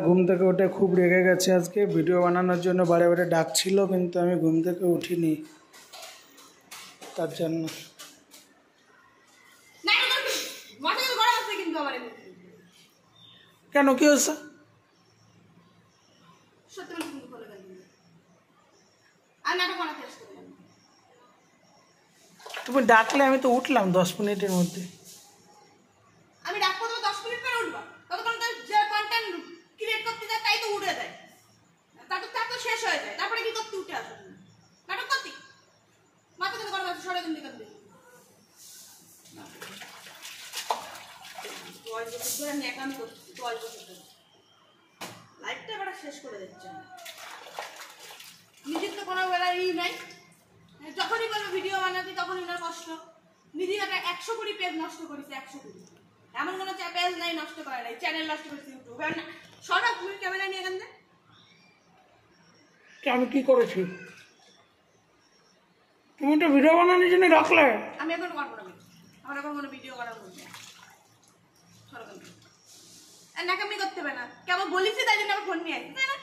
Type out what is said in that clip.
ঘুম থেকে উঠে খুব রেগে গেছে আজকে ভিডিও বানানোর জন্য বারে বারে ডাকছিল কিন্তু আমি ঘুম থেকে উঠিনি তার জন্য কেন কি হচ্ছে তুমি ডাকলে আমি তো উঠলাম 10 মিনিটের মধ্যে আমি ডাকবো তো 10 মিনিট পরে উঠবা ততক্ষণ তো যে কন্টেন্ট ক্রিয়েট করতে যায় তাই তো উঠে যায় তারপর তা তো শেষ হয়ে যায় তারপরে কি করতে উঠে আসো নাটক করতে মাথা থেকে গড়া সরে দিন দিকে তো আজ বছর ধরে নেকামি করছি তো আজ বছর ধরে লাইফটা বড় শেষ করে দিচ্ছে নিজের তো কোনো বেলারই নাই যখনই বলবো ভিডিও বানাতে তখনই ওনার কষ্ট নিজে একটা 100 কোটি পেজ নষ্ট করেছে 100 কোটি এমন কোনো পেজ নাই নষ্ট করে নাই চ্যানেল নষ্ট করেছে ইউটিউব আর সরা ভুল ক্যামেরা নিয়ে গেন্দে আমি কি করেছি তুমি তো ভিডিও বানানোর জন্য রাখলে আমি এখন করব না আমার এখন কোনো ভিডিও বানাবো না সরকার আর নাকামি করতে হবে না কেবল বলিছি তাই জন্য আমি ফোন নিয়ে আসি তাই না